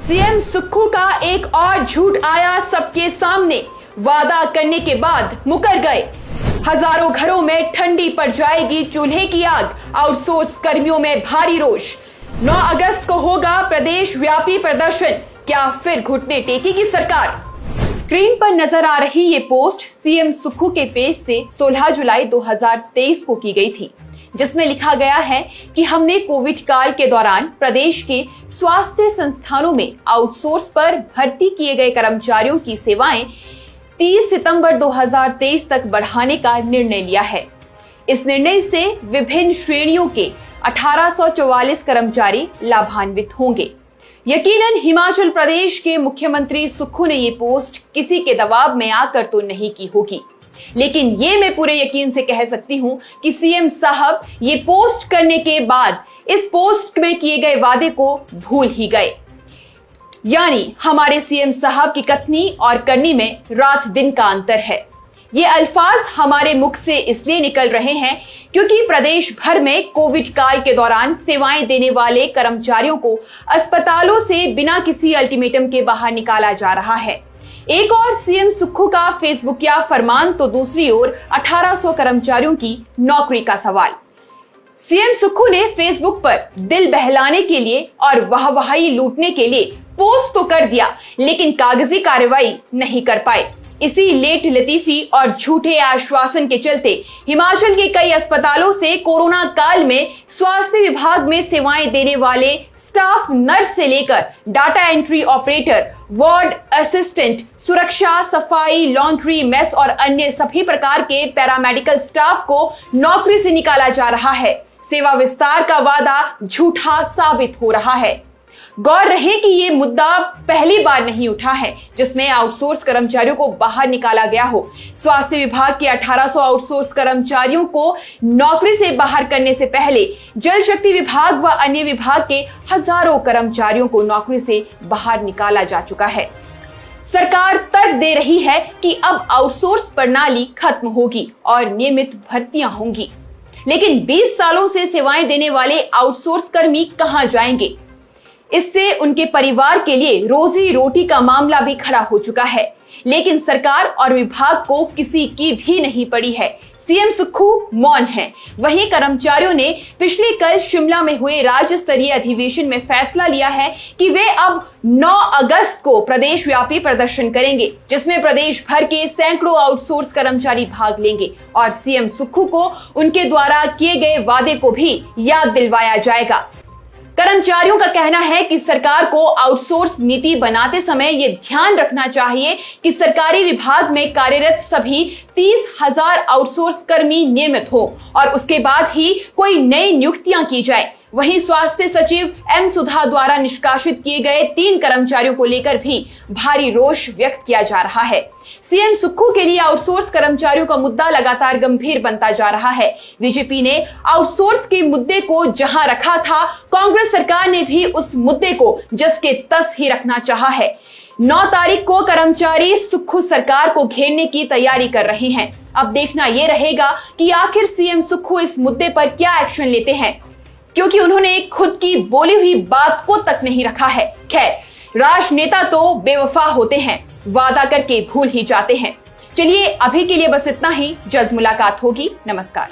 CM Sukhu का एक और झूठ आया सबके सामने। वादा करने के बाद मुकर गए। हजारों घरों में ठंडी पड़ जाएगी चूल्हे की आग। आउटसोर्स कर्मियों में भारी रोष। 9 अगस्त को होगा प्रदेश व्यापी प्रदर्शन। क्या फिर घुटने टेकेगी सरकार? स्क्रीन पर नजर आ रही ये पोस्ट सीएम सुक्खू के पेज से 16 जुलाई 2023 को की गई थी, जिसमें लिखा गया है कि हमने कोविड काल के दौरान प्रदेश के स्वास्थ्य संस्थानों में आउटसोर्स पर भर्ती किए गए कर्मचारियों की सेवाएं 30 सितंबर 2023 तक बढ़ाने का निर्णय लिया है। इस निर्णय से विभिन्न श्रेणियों के 1844 कर्मचारी लाभान्वित होंगे। यकीनन हिमाचल प्रदेश के मुख्यमंत्री सुक्खू ने ये पोस्ट किसी के दबाव में आकर तो नहीं की होगी, लेकिन ये मैं पूरे यकीन से कह सकती हूं कि सीएम साहब ये पोस्ट करने के बाद इस पोस्ट में किए गए वादे को भूल ही गए। यानी हमारे सीएम साहब की कथनी और करनी में रात दिन का अंतर है। ये अल्फाज हमारे मुख से इसलिए निकल रहे हैं क्योंकि प्रदेश भर में कोविड काल के दौरान सेवाएं देने वाले कर्मचारियों को अस्पतालों से बिना किसी अल्टीमेटम के बाहर निकाला जा रहा है। एक और सीएम सुक्खू का फेसबुकिया फरमान तो दूसरी ओर 1800 कर्मचारियों की नौकरी का सवाल। सीएम सुक्खू ने फेसबुक पर दिल बहलाने के लिए और वाहवाही लूटने के लिए पोस्ट तो कर दिया, लेकिन कागजी कार्रवाई नहीं कर पाए। इसी लेट लतीफी और झूठे आश्वासन के चलते हिमाचल के कई अस्पतालों से कोरोना काल में स्वास्थ्य विभाग में सेवाएं देने वाले स्टाफ नर्स से लेकर data entry operator, ward assistant, सुरक्षा, सफाई, लॉन्ड्री, मेस और अन्य सभी प्रकार के पैरामेडिकल स्टाफ को नौकरी से निकाला जा रहा है। सेवा विस्तार का वादा झूठा साबित हो रहा है। गौर रहे कि ये मुद्दा पहली बार नहीं उठा है जिसमें आउटसोर्स कर्मचारियों को बाहर निकाला गया हो। स्वास्थ्य विभाग के 1800 आउटसोर्स कर्मचारियों को नौकरी से बाहर करने से पहले जल शक्ति विभाग व अन्य विभाग के हजारों कर्मचारियों को नौकरी से बाहर निकाला जा चुका है। सरकार तर्क दे रही है कि अब आउटसोर्स प्रणाली खत्म होगी और नियमित भर्तियां होंगी, लेकिन 20 सालों से सेवाएं देने वाले आउटसोर्स कर्मी कहां जाएंगे? इससे उनके परिवार के लिए रोजी रोटी का मामला भी खड़ा हो चुका है, लेकिन सरकार और विभाग को किसी की भी नहीं पड़ी है। सीएम सुक्खू मौन है। वहीं कर्मचारियों ने पिछले कल शिमला में हुए राज्य स्तरीय अधिवेशन में फैसला लिया है कि वे अब 9 अगस्त को प्रदेश व्यापी प्रदर्शन करेंगे, जिसमें प्रदेश भर के सैकड़ों आउटसोर्स कर्मचारी भाग लेंगे और सीएम सुक्खू को उनके द्वारा किए गए वादे को भी याद दिलवाया जाएगा। कर्मचारियों का कहना है कि सरकार को आउटसोर्स नीति बनाते समय ये ध्यान रखना चाहिए कि सरकारी विभाग में कार्यरत सभी 30,000 आउटसोर्स कर्मी नियमित हो और उसके बाद ही कोई नई नियुक्तियां की जाए। वहीं स्वास्थ्य सचिव एम सुधा द्वारा निष्कासित किए गए 3 कर्मचारियों को लेकर भी भारी रोष व्यक्त किया जा रहा है। सीएम सुक्खू के लिए आउटसोर्स कर्मचारियों का मुद्दा लगातार गंभीर बनता जा रहा है। बीजेपी ने आउटसोर्स के मुद्दे को जहां रखा था, कांग्रेस सरकार ने भी उस मुद्दे को जस के तस ही रखना चाहा है। 9 तारीख को कर्मचारी सुक्खू सरकार को घेरने की तैयारी कर रहे हैं। अब देखना यह रहेगा कि आखिर सीएम सुक्खू इस मुद्दे पर क्या एक्शन लेते हैं, क्योंकि उन्होंने खुद की बोली हुई बात को तक नहीं रखा है। खैर, राजनेता तो बेवफा होते हैं, वादा करके भूल ही जाते हैं। चलिए अभी के लिए बस इतना ही। जल्द मुलाकात होगी। नमस्कार।